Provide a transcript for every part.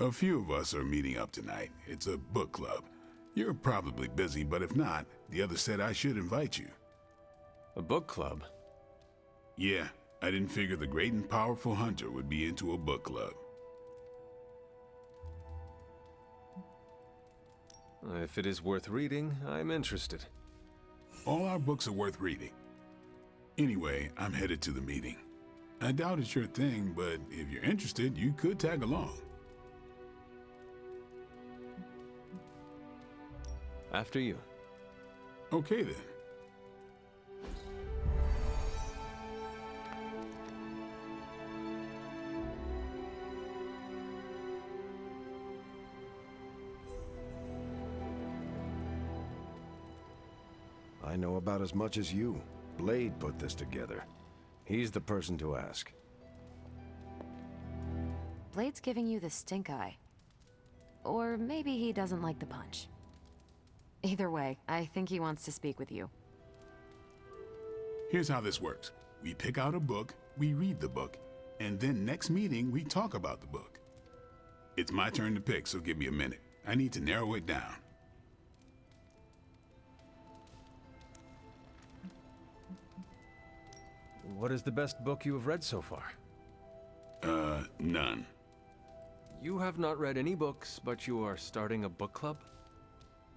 A few of us are meeting up tonight. It's a book club. You're probably busy, but if not, the others said I should invite you. A book club? Yeah, I didn't figure the great and powerful Hunter would be into a book club. If it is worth reading, I'm interested. All our books are worth reading. Anyway, I'm headed to the meeting. I doubt it's your thing, but if you're interested, you could tag along. After you. Okay then. I know about as much as you. Blade put this together. He's the person to ask. Blade's giving you the stink eye. Or maybe he doesn't like the punch. Either way, I think he wants to speak with you. Here's how this works. We pick out a book, we read the book, and then next meeting we talk about the book. It's my turn to pick, so give me a minute. I need to narrow it down. What is the best book you have read so far? None. You have not read any books, but you are starting a book club?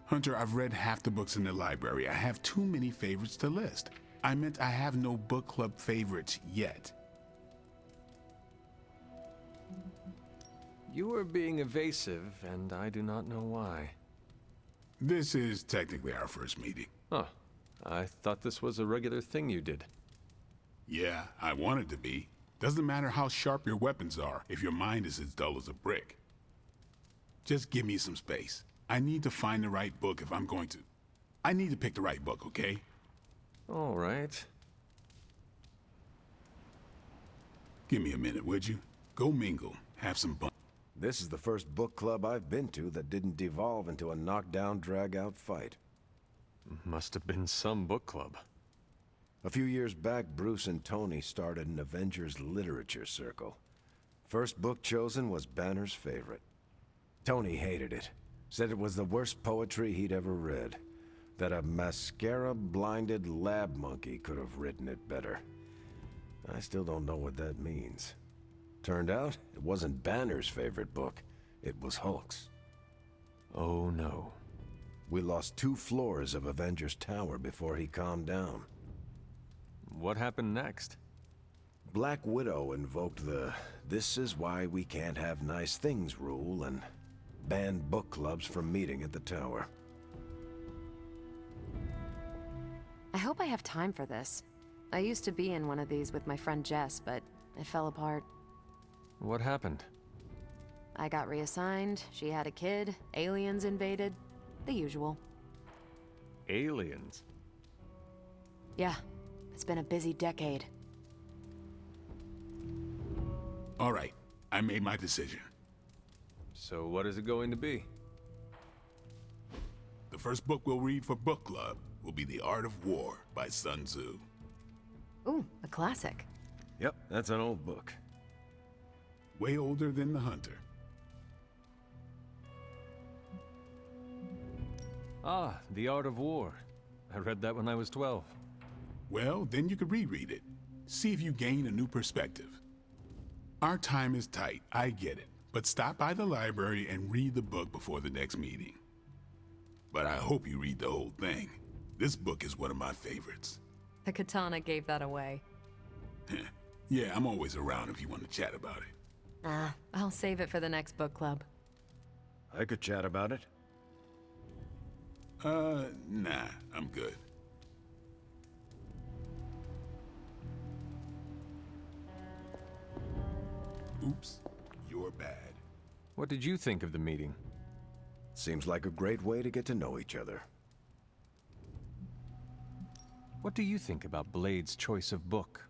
Hunter, I've read half the books in the library. I have too many favorites to list. I meant I have no book club favorites yet. You are being evasive, and I do not know why. This is technically our first meeting. Huh. I thought this was a regular thing you did. Yeah, I want it to be. Doesn't matter how sharp your weapons are if your mind is as dull as a brick. Just give me some space. I need to find the right book if I'm going to. I need to pick the right book, okay? All right. Give me a minute, would you? Go mingle, have some fun. This is the first book club I've been to that didn't devolve into a knockdown, drag-out fight. Must have been some book club. A few years back, Bruce and Tony started an Avengers literature circle. First book chosen was Banner's favorite. Tony hated it. Said it was the worst poetry he'd ever read. That a mascara-blinded lab monkey could have written it better. I still don't know what that means. Turned out, it wasn't Banner's favorite book. It was Hulk's. Oh no. We lost 2 floors of Avengers Tower before he calmed down. What happened next? Black Widow invoked the "this is why we can't have nice things" rule and banned book clubs from meeting at the tower. I hope I have time for this. I used to be in one of these with my friend Jess, but it fell apart. What happened? I got reassigned, she had a kid, aliens invaded, the usual. Aliens? Yeah, it's been a busy decade. All right, I made my decision. So what is it going to be? The first book we'll read for book club will be The Art of War by Sun Tzu. Ooh, a classic. Yep, that's an old book. Way older than The Hunter. Ah, The Art of War. I read that when I was 12. Well, then you could reread it. See if you gain a new perspective. Our time is tight, I get it. But stop by the library and read the book before the next meeting. But I hope you read the whole thing. This book is one of my favorites. The katana gave that away. Yeah, I'm always around if you want to chat about it. I'll save it for the next book club. I could chat about it. Nah, I'm good. Oops, you're bad. What did you think of the meeting? Seems like a great way to get to know each other. What do you think about Blade's choice of book?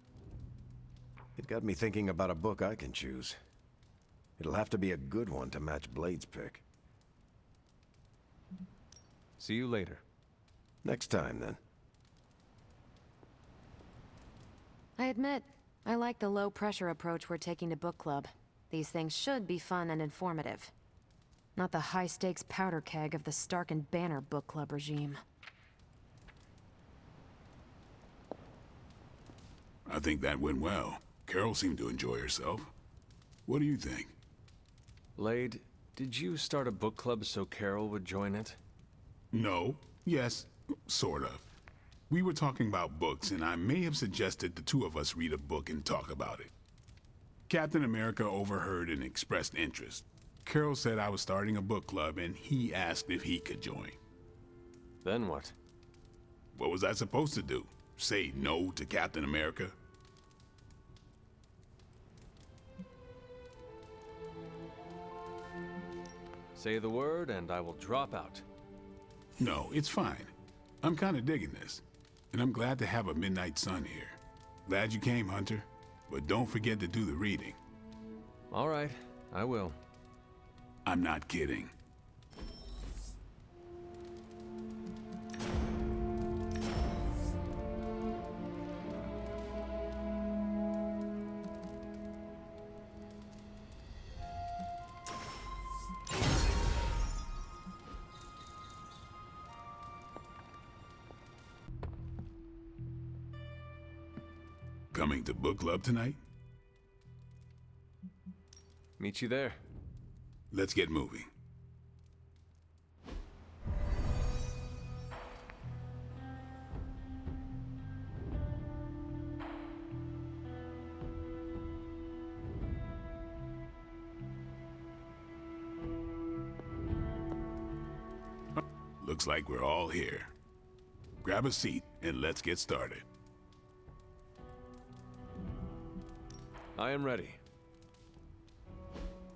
It got me thinking about a book I can choose. It'll have to be a good one to match Blade's pick. See you later. Next time, then. I admit, I like the low-pressure approach we're taking to book club. These things should be fun and informative. Not the high-stakes powder keg of the Stark and Banner book club regime. I think that went well. Carol seemed to enjoy herself. What do you think? Lade, did you start a book club so Carol would join it? No. Yes. Sort of. We were talking about books, and I may have suggested the two of us read a book and talk about it. Captain America overheard and expressed interest. Carol said I was starting a book club, and he asked if he could join. Then what? What was I supposed to do? Say no to Captain America? Say the word and I will drop out. No, it's fine. I'm kind of digging this. And I'm glad to have a Midnight Sun here. Glad you came, Hunter. But don't forget to do the reading. All right, I will. I'm not kidding. Coming to book club tonight? Meet you there. Let's get moving. Looks like we're all here. Grab a seat and let's get started. I am ready.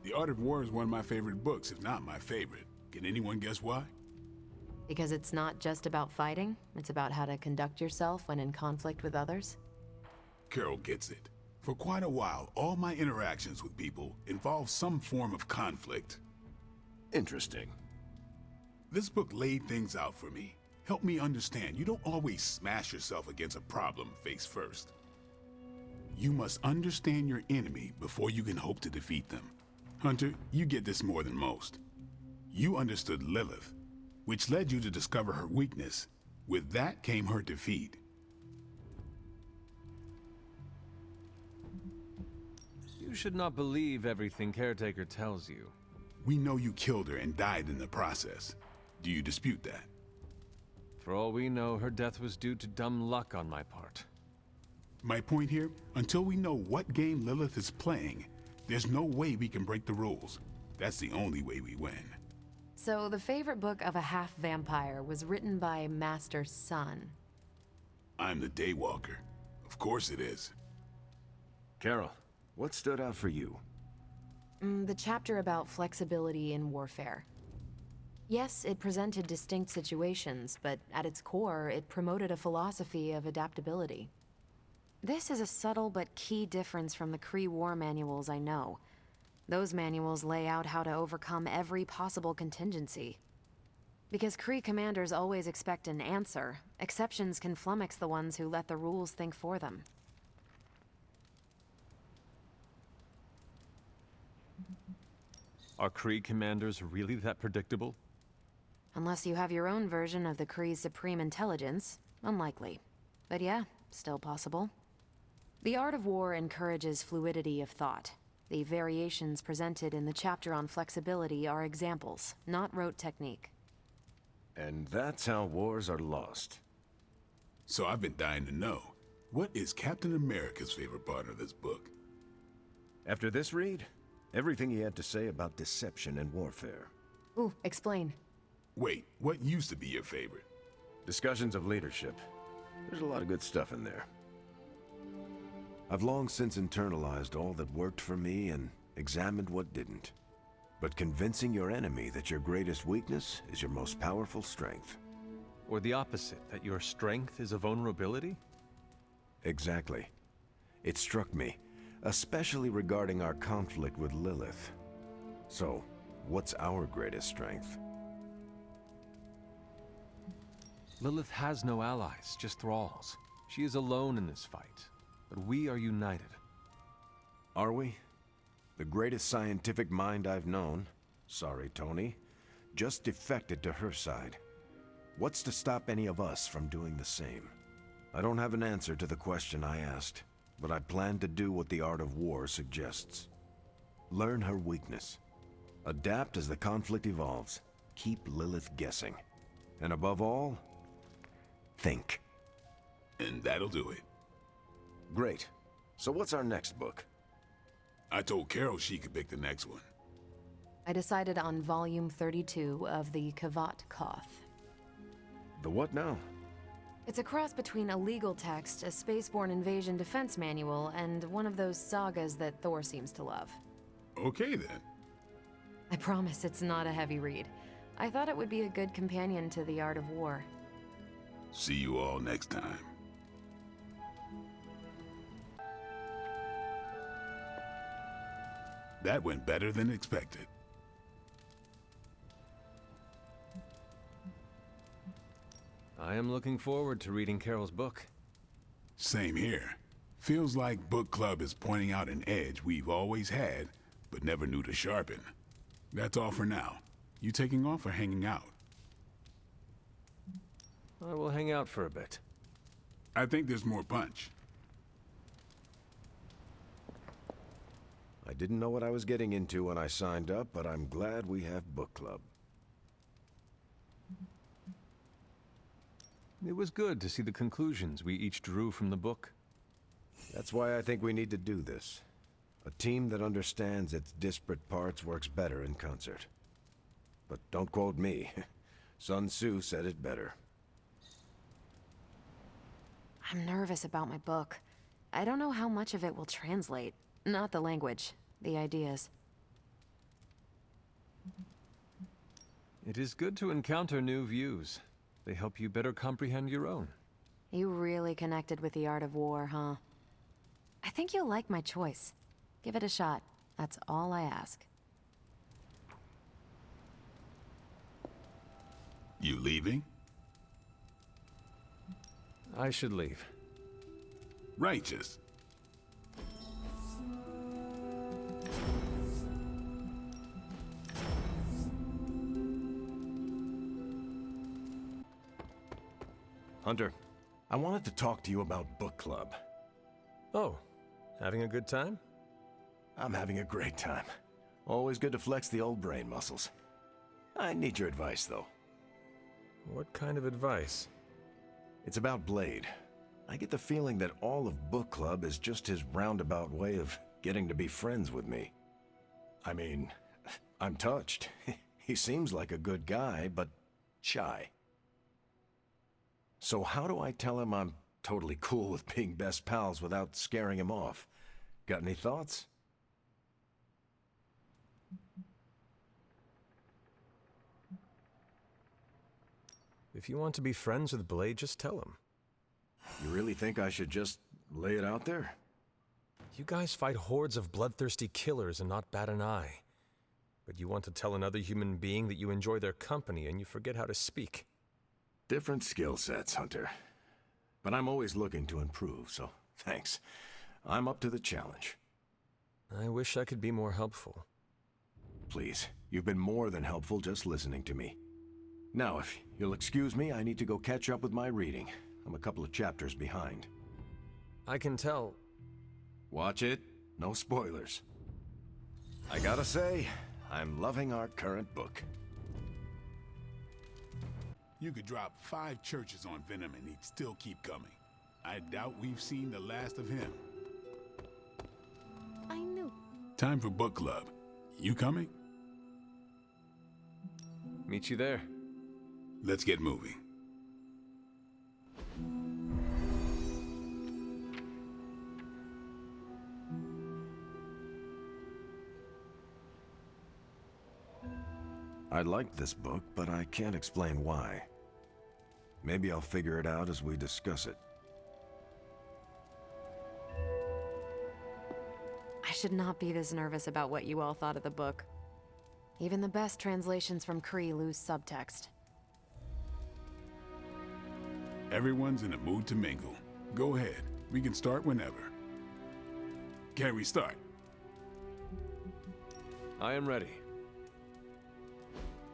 The Art of War is one of my favorite books, if not my favorite. Can anyone guess why? Because it's not just about fighting, it's about how to conduct yourself when in conflict with others. Carol gets it. For quite a while, all my interactions with people involve some form of conflict. Interesting. This book laid things out for me. Helped me understand you don't always smash yourself against a problem face first. You must understand your enemy before you can hope to defeat them. Hunter, you get this more than most. You understood Lilith, which led you to discover her weakness. With that came her defeat. You should not believe everything Caretaker tells you. We know you killed her and died in the process. Do you dispute that? For all we know, her death was due to dumb luck on my part. My point here, until we know what game Lilith is playing, there's no way we can break the rules. That's the only way we win. So the favorite book of a half-vampire was written by Master Sun. I'm the Daywalker. Of course it is. Carol, what stood out for you? The chapter about flexibility in warfare. Yes, it presented distinct situations, but at its core, it promoted a philosophy of adaptability. This is a subtle but key difference from the Kree war manuals I know. Those manuals lay out how to overcome every possible contingency. Because Kree commanders always expect an answer, exceptions can flummox the ones who let the rules think for them. Are Kree commanders really that predictable? Unless you have your own version of the Kree's supreme intelligence, unlikely. But yeah, still possible. The Art of War encourages fluidity of thought. The variations presented in the chapter on flexibility are examples, not rote technique. And that's how wars are lost. So I've been dying to know, what is Captain America's favorite part of this book? After this read, everything he had to say about deception and warfare. Ooh, explain. Wait, what used to be your favorite? Discussions of leadership. There's a lot of good stuff in there. I've long since internalized all that worked for me and examined what didn't. But convincing your enemy that your greatest weakness is your most powerful strength. Or the opposite, that your strength is a vulnerability? Exactly. It struck me, especially regarding our conflict with Lilith. So, what's our greatest strength? Lilith has no allies, just thralls. She is alone in this fight. But we are united. Are we? The greatest scientific mind I've known, Sorry, Tony. Just defected to her side. What's to stop any of us from doing the same? I don't have an answer to the question I asked, but I plan to do what the art of war suggests. Learn her weakness. Adapt as the conflict evolves. Keep Lilith guessing. And above all, think. And that'll do it. Great. So what's our next book? I told Carol she could pick the next one. I decided on volume 32 of the Kavat Koth. The what now? It's a cross between a legal text, a spaceborne invasion defense manual, and one of those sagas that Thor seems to love. Okay then. I promise it's not a heavy read. I thought it would be a good companion to The Art of War. See you all next time. That went better than expected. I am looking forward to reading Carol's book. Same here. Feels like book club is pointing out an edge we've always had, but never knew to sharpen. That's all for now. You taking off or hanging out? I will hang out for a bit. I think there's more punch. I didn't know what I was getting into when I signed up, but I'm glad we have book club. It was good to see the conclusions we each drew from the book. That's why I think we need to do this. A team that understands its disparate parts works better in concert. But don't quote me. Sun Tzu said it better. I'm nervous about my book. I don't know how much of it will translate. Not the language, the ideas. It is good to encounter new views. They help you better comprehend your own. You really connected with The Art of War, huh? I think you'll like my choice. Give it a shot. That's all I ask. You leaving? I should leave. Righteous. Hunter, I wanted to talk to you about book club. Oh, having a good time? I'm having a great time. Always good to flex the old brain muscles. I need your advice, though. What kind of advice? It's about Blade. I get the feeling that all of book club is just his roundabout way of getting to be friends with me. I mean, I'm touched. He seems like a good guy, but shy. So how do I tell him I'm totally cool with being best pals without scaring him off? Got any thoughts? If you want to be friends with Blade, just tell him. You really think I should just lay it out there? You guys fight hordes of bloodthirsty killers and not bat an eye. But you want to tell another human being that you enjoy their company and you forget how to speak. Different skill sets, Hunter. But I'm always looking to improve, so thanks. I'm up to the challenge. I wish I could be more helpful. Please, you've been more than helpful just listening to me. Now, if you'll excuse me, I need to go catch up with my reading. I'm a couple of chapters behind. I can tell. Watch it. No spoilers. I gotta say, I'm loving our current book. You could drop 5 churches on Venom and he'd still keep coming. I doubt we've seen the last of him. I knew. Time for book club. You coming? Meet you there. Let's get moving. I liked this book, but I can't explain why. Maybe I'll figure it out as we discuss it. I should not be this nervous about what you all thought of the book. Even the best translations from Kree lose subtext. Everyone's in a mood to mingle. Go ahead. We can start whenever. Can we start? I am ready.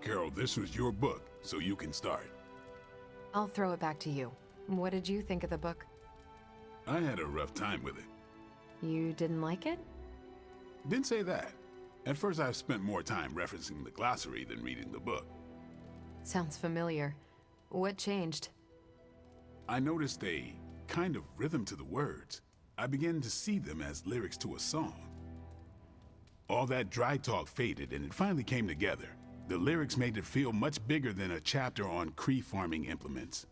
Carol, this was your book, so you can start. I'll throw it back to you. What did you think of the book? I had a rough time with it. You didn't like it? Didn't say that. At first, I spent more time referencing the glossary than reading the book. Sounds familiar. What changed? I noticed a kind of rhythm to the words. I began to see them as lyrics to a song. All that dry talk faded and it finally came together. The lyrics made it feel much bigger than a chapter on Kree farming implements.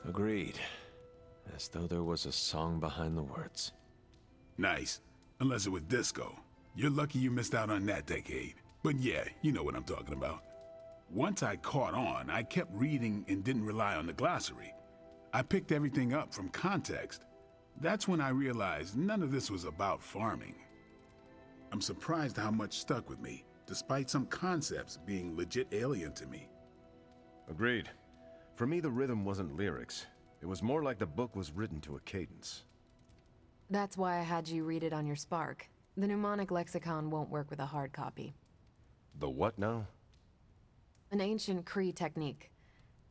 Agreed. As though there was a song behind the words. Nice. Unless it was disco. You're lucky you missed out on that decade. But yeah, you know what I'm talking about. Once I caught on, I kept reading and didn't rely on the glossary. I picked everything up from context. That's when I realized none of this was about farming. I'm surprised how much stuck with me, despite some concepts being legit alien to me. Agreed. For me, the rhythm wasn't lyrics. It was more like the book was written to a cadence. That's why I had you read it on your Spark. The mnemonic lexicon won't work with a hard copy. The what now? An ancient Kree technique.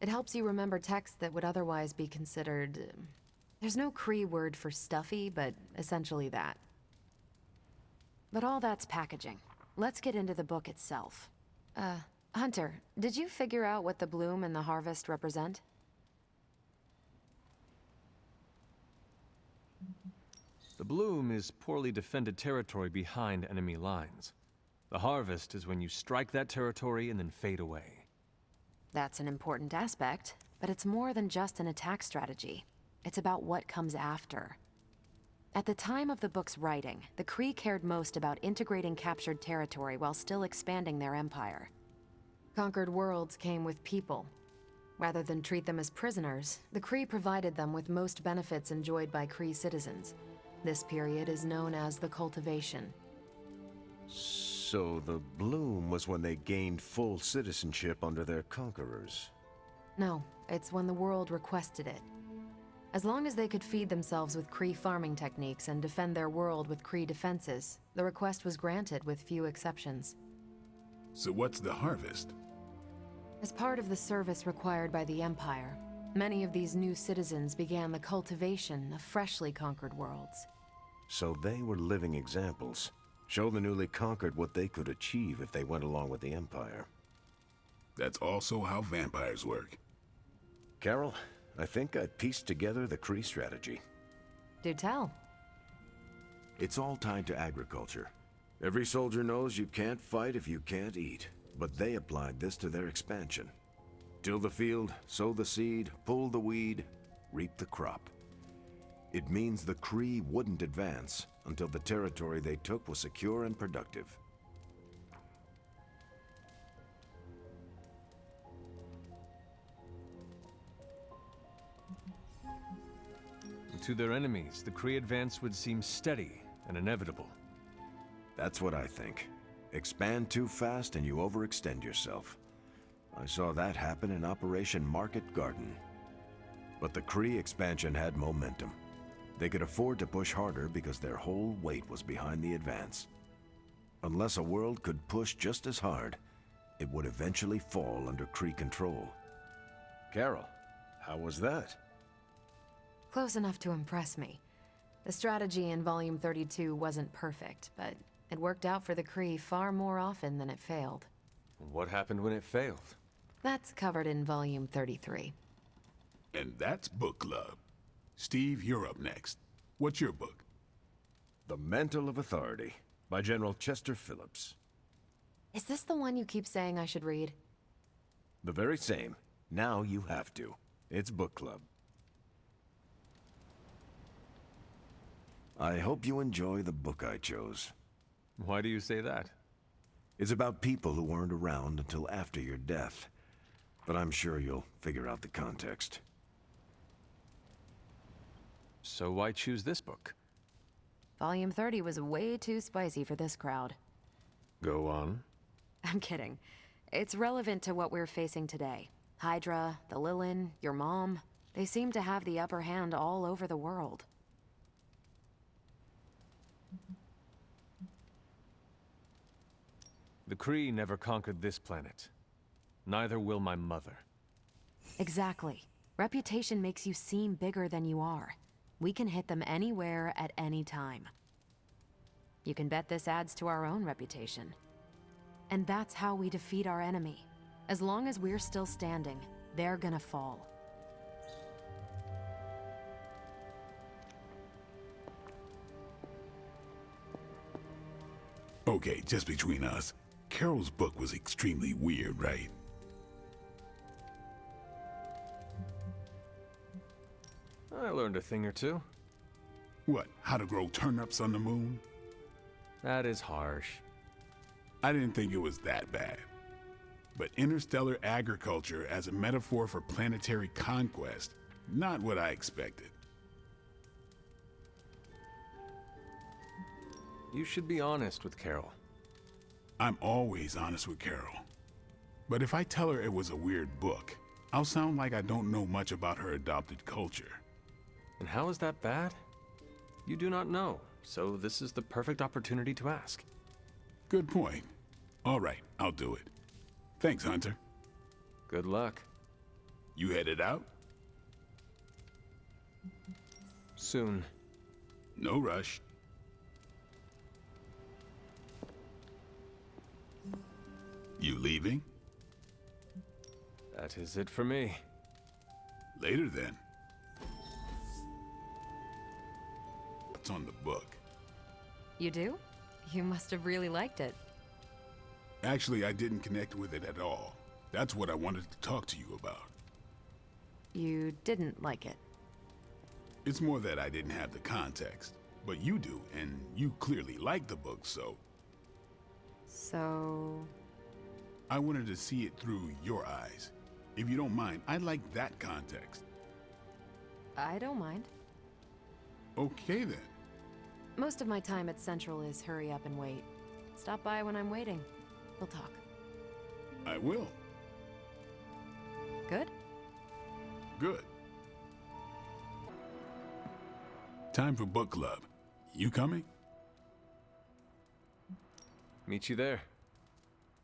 It helps you remember texts that would otherwise be considered... There's no Kree word for stuffy, but essentially that. But all that's packaging. Let's get into the book itself. Hunter, did you figure out what the bloom and the harvest represent? The bloom is poorly defended territory behind enemy lines. The harvest is when you strike that territory and then fade away. That's an important aspect, but it's more than just an attack strategy. It's about what comes after. At the time of the book's writing, the Kree cared most about integrating captured territory while still expanding their empire. Conquered worlds came with people. Rather than treat them as prisoners, the Kree provided them with most benefits enjoyed by Kree citizens. This period is known as the Cultivation. So the bloom was when they gained full citizenship under their conquerors. No, it's when the world requested it. As long as they could feed themselves with Kree farming techniques and defend their world with Kree defenses, the request was granted with few exceptions. So what's the harvest? As part of the service required by the Empire, many of these new citizens began the cultivation of freshly conquered worlds. So they were living examples. Show the newly conquered what they could achieve if they went along with the Empire. That's also how vampires work. Carol, I think I pieced together the Kree strategy. Do tell. It's all tied to agriculture. Every soldier knows you can't fight if you can't eat, but they applied this to their expansion. Till the field, sow the seed, pull the weed, reap the crop. It means the Kree wouldn't advance until the territory they took was secure and productive. To their enemies, the Kree advance would seem steady and inevitable. That's what I think. Expand too fast and you overextend yourself. I saw that happen in Operation Market Garden. But the Kree expansion had momentum. They could afford to push harder because their whole weight was behind the advance. Unless a world could push just as hard, it would eventually fall under Kree control. Carol, how was that? Close enough to impress me. The strategy in Volume 32 wasn't perfect, but it worked out for the Kree far more often than it failed. What happened when it failed? That's covered in Volume 33. And that's book club. Steve, you're up next. What's your book? The Mantle of Authority by General Chester Phillips. Is this the one you keep saying I should read? The very same. Now you have to. It's book club. I hope you enjoy the book I chose. Why do you say that? It's about people who weren't around until after your death. But I'm sure you'll figure out the context. So why choose this book? Volume 30 was way too spicy for this crowd. Go on. I'm kidding. It's relevant to what we're facing today. Hydra, the Lilin, your mom, they seem to have the upper hand all over the world. The Kree never conquered this planet. Neither will my mother. Exactly. Reputation makes you seem bigger than you are. We can hit them anywhere at any time. You can bet this adds to our own reputation. And that's how we defeat our enemy. As long as we're still standing, they're gonna fall. Okay, just between us. Carol's book was extremely weird, right? I learned a thing or two. What, how to grow turnips on the moon? That is harsh. I didn't think it was that bad. But interstellar agriculture as a metaphor for planetary conquest, not what I expected. You should be honest with Carol. I'm always honest with Carol. But if I tell her it was a weird book, I'll sound like I don't know much about her adopted culture. And how is that bad? You do not know, so this is the perfect opportunity to ask. Good point. All right, I'll do it. Thanks, Hunter. Good luck. You headed out? Soon. No rush. You leaving? That is it for me. Later then. What's on the book? You do? You must have really liked it. Actually, I didn't connect with it at all. That's what I wanted to talk to you about. You didn't like it. It's more that I didn't have the context. But you do, and you clearly like the book, so So... I wanted to see it through your eyes. If you don't mind, I'd like that context. I don't mind. Okay then. Most of my time at Central is hurry up and wait. Stop by when I'm waiting. We'll talk. I will. Good? Good. Time for book club. You coming? Meet you there.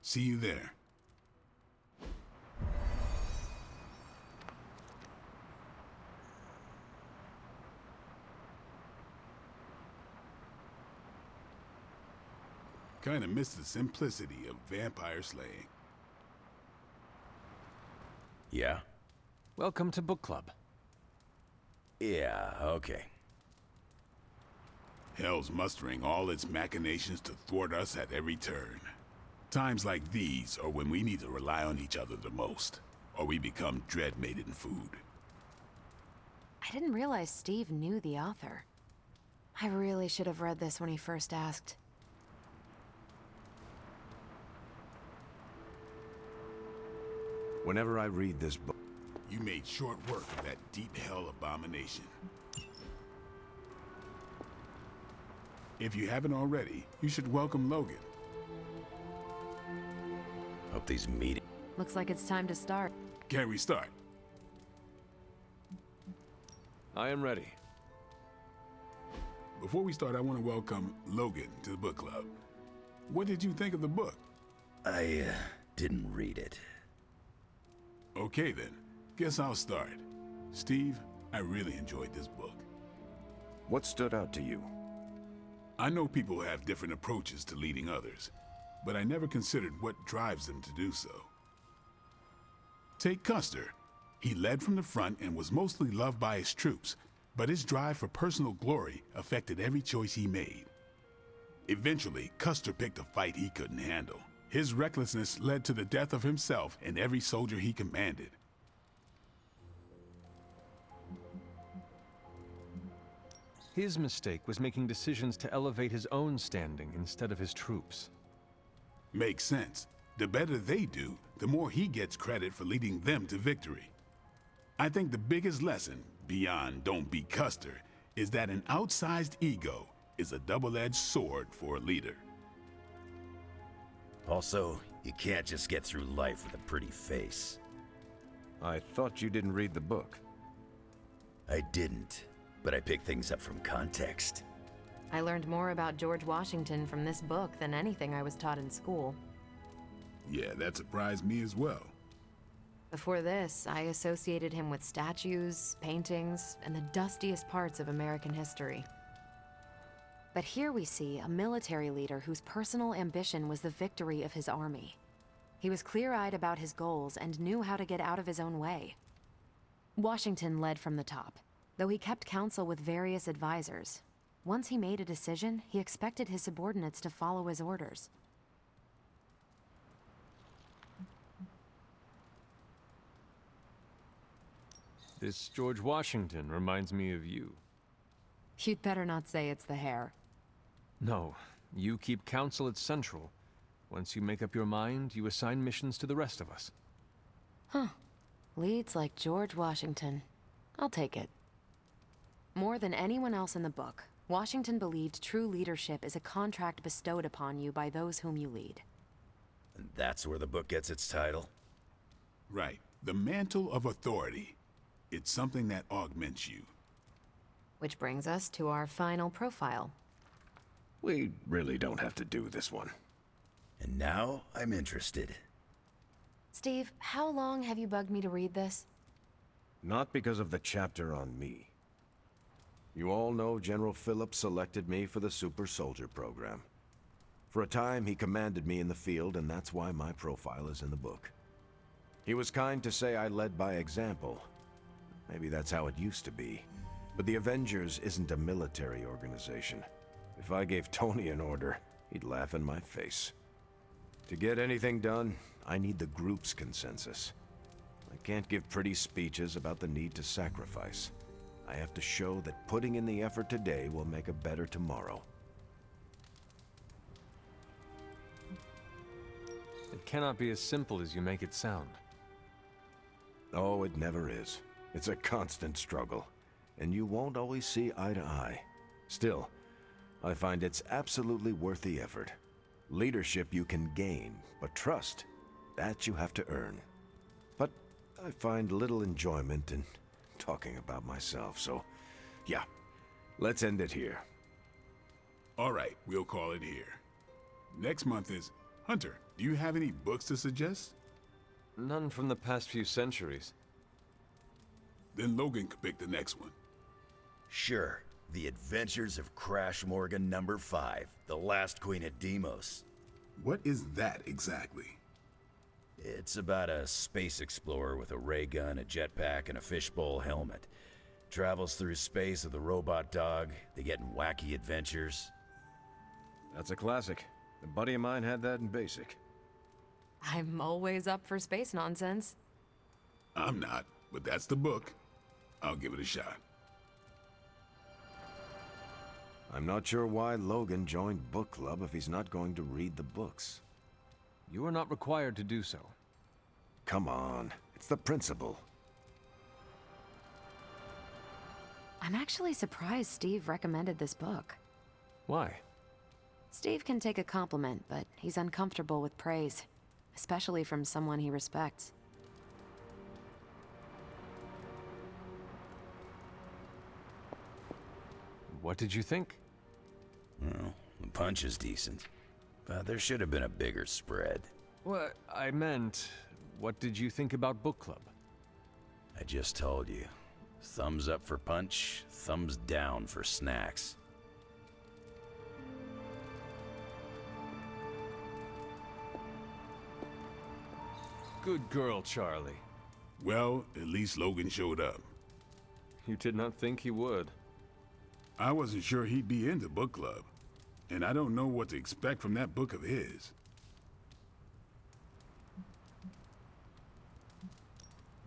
See you there. Kinda miss the simplicity of vampire slaying. Yeah? Welcome to book club. Yeah, okay. Hell's mustering all its machinations to thwart us at every turn. Times like these are when we need to rely on each other the most, or we become dread-maiden food. I didn't realize Steve knew the author. I really should have read this when he first asked. Whenever I read this book, You made short work of that deep hell abomination. If you haven't already, you should welcome Logan. Hope these meetings... Looks like it's time to start. Can we start? I am ready. Before we start, I want to welcome Logan to the book club. What did you think of the book? I didn't read it. Okay then, guess I'll start. Steve, I really enjoyed this book. what stood out to you? I know people have different approaches to leading others, but I never considered what drives them to do so. Take Custer. He led from the front and was mostly loved by his troops, but his drive for personal glory affected every choice he made. Eventually, Custer picked a fight he couldn't handle. His recklessness led to the death of himself and every soldier he commanded. His mistake was making decisions to elevate his own standing instead of his troops. Makes sense. The better they do, the more he gets credit for leading them to victory. I think the biggest lesson, beyond don't be Custer, is that an outsized ego is a double-edged sword for a leader. Also, you can't just get through life with a pretty face. I thought you didn't read the book. I didn't, but I picked things up from context. I learned more about George Washington from this book than anything I was taught in school. Yeah, that surprised me as well. Before this, I associated him with statues, paintings, and the dustiest parts of American history. But here we see a military leader whose personal ambition was the victory of his army. He was clear-eyed about his goals and knew how to get out of his own way. Washington led from the top, though he kept counsel with various advisors. Once he made a decision, he expected his subordinates to follow his orders. This George Washington reminds me of you. You'd better not say it's the hair. No, you keep counsel at Central. Once you make up your mind, you assign missions to the rest of us. Leads like George Washington. I'll take it. More than anyone else in the book, Washington believed true leadership is a contract bestowed upon you by those whom you lead. And that's where the book gets its title. Right. The mantle of authority. It's something that augments you. Which brings us to our final profile. We really don't have to do this one. And now I'm interested. Steve, how long have you bugged me to read this? Not because of the chapter on me. You all know General Phillips selected me for the Super Soldier program. For a time, he commanded me in the field, and that's why my profile is in the book. He was kind to say I led by example. Maybe that's how it used to be. But the Avengers isn't a military organization. If I gave Tony an order, he'd laugh in my face. To get anything done, I need the group's consensus. I can't give pretty speeches about the need to sacrifice. I have to show that putting in the effort today will make a better tomorrow. It cannot be as simple as you make it sound. Oh, it never is. It's a constant struggle, and you won't always see eye to eye. Still, I find it's absolutely worth the effort. Leadership you can gain, but trust, that you have to earn. But I find little enjoyment in talking about myself, so yeah, let's end it here. All right, we'll call it here. Next month is Hunter. Do you have any books to suggest? None from the past few centuries. Then Logan could pick the next one. Sure. The Adventures of Crash Morgan number 5, The Last Queen of Deimos. What is that exactly? It's about a space explorer with a ray gun, a jetpack, and a fishbowl helmet. Travels through space with a robot dog. They get in wacky adventures. That's a classic. A buddy of mine had that in basic. I'm always up for space nonsense. I'm not, but that's the book. I'll give it a shot. I'm not sure why Logan joined book club if he's not going to read the books. You are not required to do so. Come on, it's the principle. I'm actually surprised Steve recommended this book. Why? Steve can take a compliment, but he's uncomfortable with praise, especially from someone he respects. What did you think? Well, the punch is decent, but there should have been a bigger spread. What I meant, what did you think about book club? I just told you. Thumbs up for punch, thumbs down for snacks. Good girl, Charlie. Well, at least Logan showed up. You did not think he would. I wasn't sure he'd be into book club, and I don't know what to expect from that book of his.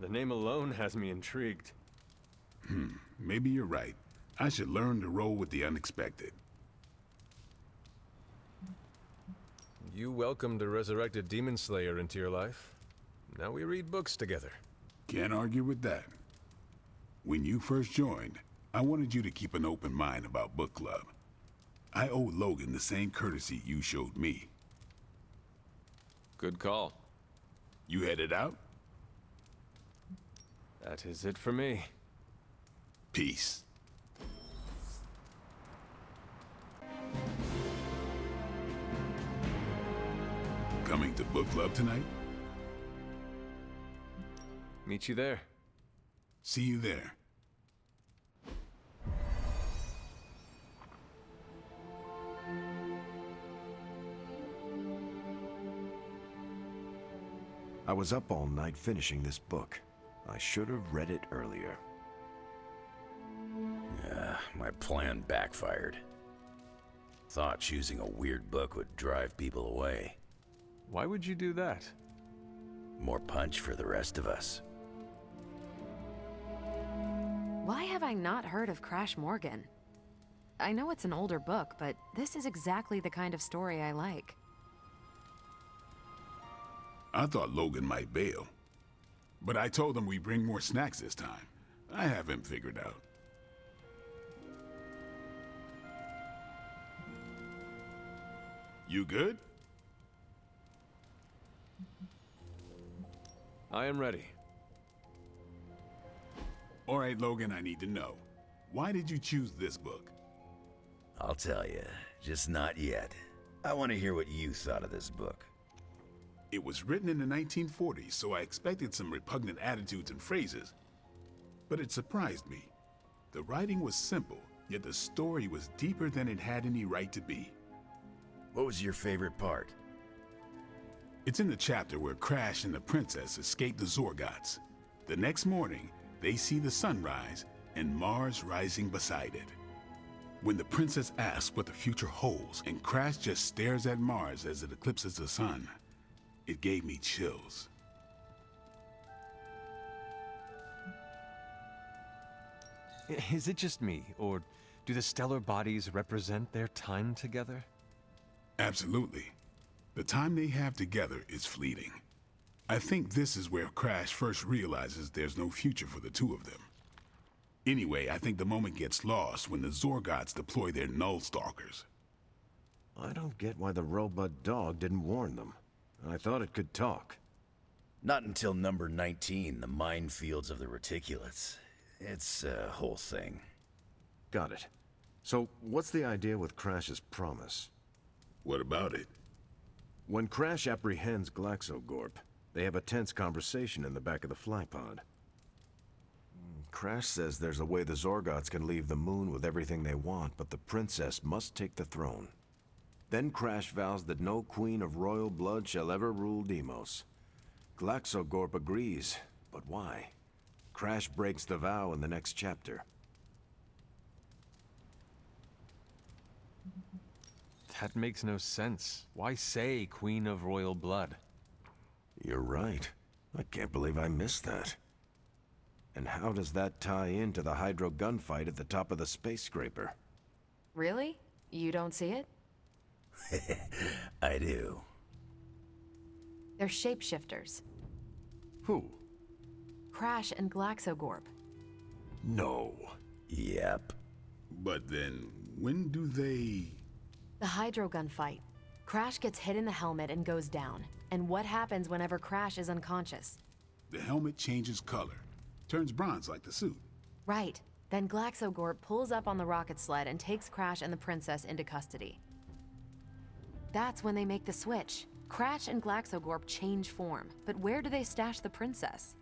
The name alone has me intrigued. Maybe you're right. I should learn to roll with the unexpected. You welcomed a resurrected demon slayer into your life. Now we read books together. Can't argue with that. When you first joined, I wanted you to keep an open mind about book club. I owe Logan the same courtesy you showed me. Good call. You headed out? That is it for me. Peace. Coming to book club tonight? Meet you there. See you there. I was up all night finishing this book. I should have read it earlier. My plan backfired. Thought choosing a weird book would drive people away. Why would you do that? More punch for the rest of us. Why have I not heard of Crash Morgan? I know it's an older book, but this is exactly the kind of story I like. I thought Logan might bail. But I told him we bring more snacks this time. I have him figured out. You good? I am ready. All right, Logan, I need to know. Why did you choose this book? I'll tell you, just not yet. I want to hear what you thought of this book. It was written in the 1940s, so I expected some repugnant attitudes and phrases. But it surprised me. The writing was simple, yet the story was deeper than it had any right to be. What was your favorite part? It's in the chapter where Crash and the princess escape the Zorgots. The next morning, they see the sun rise and Mars rising beside it. When the princess asks what the future holds and Crash just stares at Mars as it eclipses the sun, it gave me chills. Is it just me, or do the stellar bodies represent their time together? Absolutely. The time they have together is fleeting. I think this is where Crash first realizes there's no future for the two of them. Anyway, I think the moment gets lost when the Zorgots deploy their Null Stalkers. I don't get why the robot dog didn't warn them. I thought it could talk. Not until number 19, the minefields of the reticulates. It's a whole thing. Got it. So, what's the idea with Crash's promise? What about it? When Crash apprehends Glaxogorp, they have a tense conversation in the back of the flypod. Crash says there's a way the Zorgots can leave the moon with everything they want, but the princess must take the throne. Then Crash vows that no queen of royal blood shall ever rule Deimos. Glaxogorp agrees, but why? Crash breaks the vow in the next chapter. That makes no sense. Why say Queen of Royal Blood? You're right. I can't believe I missed that. And how does that tie into the Hydro gunfight at the top of the space scraper? Really? You don't see it? I do. They're shapeshifters. Who? Crash and Glaxogorp. No. Yep. But then, when do they... The Hydro gunfight. Crash gets hit in the helmet and goes down. And what happens whenever Crash is unconscious? The helmet changes color. Turns bronze like the suit. Right. Then Glaxogorp pulls up on the rocket sled and takes Crash and the princess into custody. That's when they make the switch. Crash and Glaxogorp change form, but where do they stash the princess?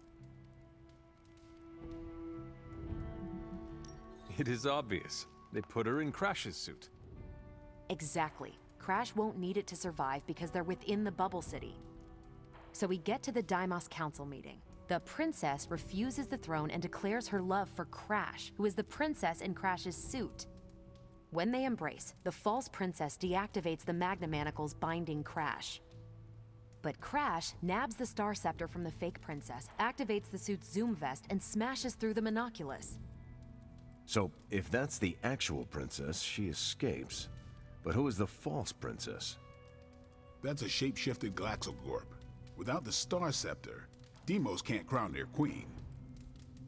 It is obvious. They put her in Crash's suit. Exactly. Crash won't need it to survive because they're within the Bubble City. So we get to the Deimos Council meeting. The princess refuses the throne and declares her love for Crash, who is the princess in Crash's suit. When they embrace, the false princess deactivates the Magna Manacles binding Crash. But Crash nabs the Star Scepter from the fake princess, activates the suit's Zoom vest, and smashes through the Monoculus. So, if that's the actual princess, she escapes. But who is the false princess? That's a shape-shifted Glaxogorp. Without the Star Scepter, Deimos can't crown their queen.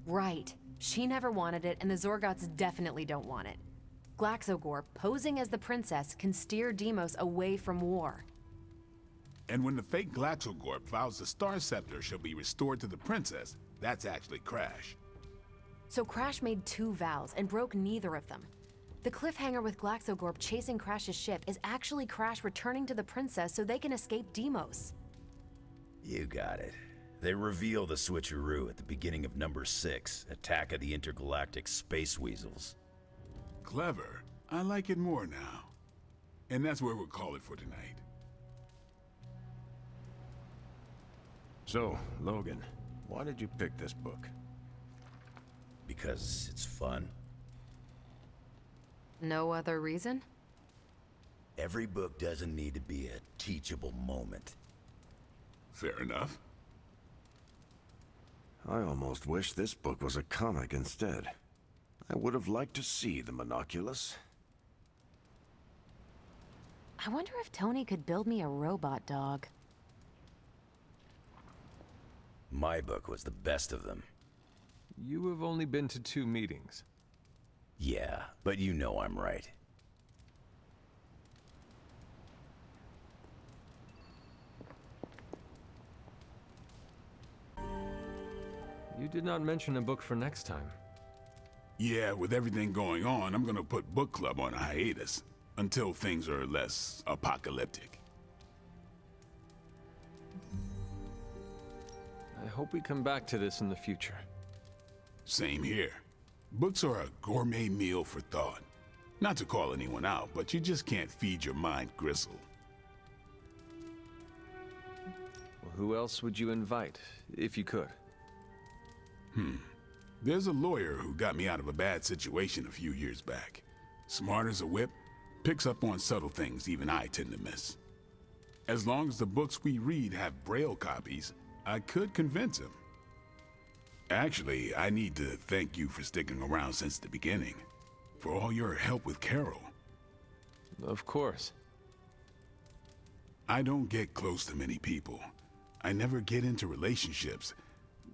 Right. She never wanted it, and the Zorgots definitely don't want it. Glaxogorp, posing as the princess, can steer Deimos away from war. And when the fake Glaxogorp vows the Star Scepter shall be restored to the princess, that's actually Crash. So Crash made two vows and broke neither of them. The cliffhanger with Glaxogorp chasing Crash's ship is actually Crash returning to the princess so they can escape Deimos. You got it. They reveal the switcheroo at the beginning of number 6, Attack of the Intergalactic Space Weasels. Clever. I like it more now. And that's where we'll call it for tonight. So, Logan, why did you pick this book? Because it's fun. No other reason? Every book doesn't need to be a teachable moment. Fair enough. I almost wish this book was a comic instead. I would have liked to see the Monoculus. I wonder if Tony could build me a robot dog. My book was the best of them. You have only been to 2 meetings. Yeah, but you know I'm right. You did not mention a book for next time. Yeah, with everything going on, I'm gonna put book club on a hiatus until things are less apocalyptic. I hope we come back to this in the future. Same here. Books are a gourmet meal for thought. Not to call anyone out, but you just can't feed your mind gristle. Well, who else would you invite, if you could? There's a lawyer who got me out of a bad situation a few years back. Smart as a whip, picks up on subtle things even I tend to miss. As long as the books we read have Braille copies, I could convince him. Actually, I need to thank you for sticking around since the beginning, for all your help with Carol. Of course. I don't get close to many people. I never get into relationships.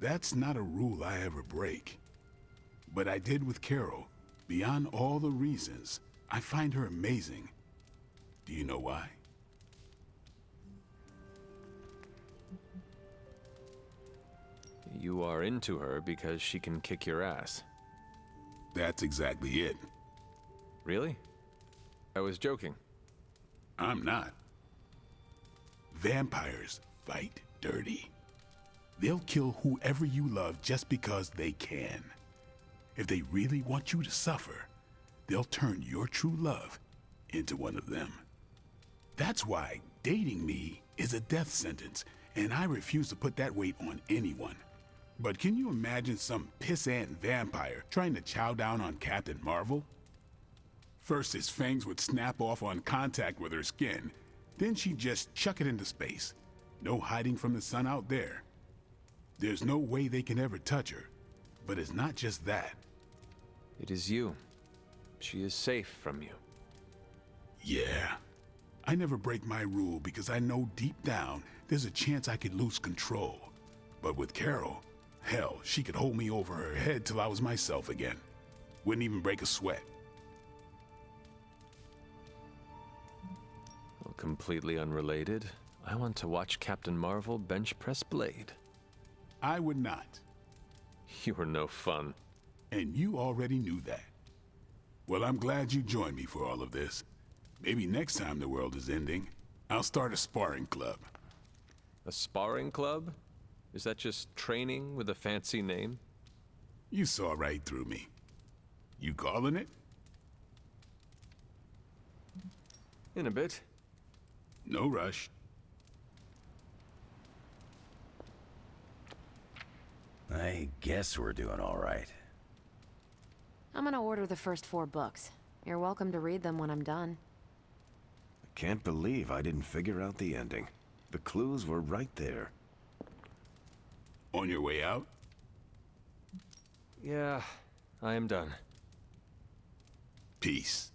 That's not a rule I ever break. But I did with Carol. Beyond all the reasons, I find her amazing. Do you know why? You are into her because she can kick your ass. That's exactly it. Really? I was joking. I'm not. Vampires fight dirty. They'll kill whoever you love just because they can. If they really want you to suffer, they'll turn your true love into one of them. That's why dating me is a death sentence, and I refuse to put that weight on anyone. But can you imagine some pissant vampire trying to chow down on Captain Marvel? First, his fangs would snap off on contact with her skin. Then she'd just chuck it into space. No hiding from the sun out there. There's no way they can ever touch her. But it's not just that. It is you. She is safe from you. Yeah. I never break my rule because I know deep down there's a chance I could lose control. But with Carol, hell, she could hold me over her head till I was myself again. Wouldn't even break a sweat. Well, completely unrelated, I want to watch Captain Marvel bench press Blade. I would not. You are no fun. And you already knew that. Well, I'm glad you joined me for all of this. Maybe next time the world is ending, I'll start a sparring club. A sparring club? Is that just training with a fancy name? You saw right through me. You calling it? In a bit. No rush. I guess we're doing all right. I'm gonna order the first 4 books. You're welcome to read them when I'm done. I can't believe I didn't figure out the ending. The clues were right there. On your way out? Yeah, I am done. Peace.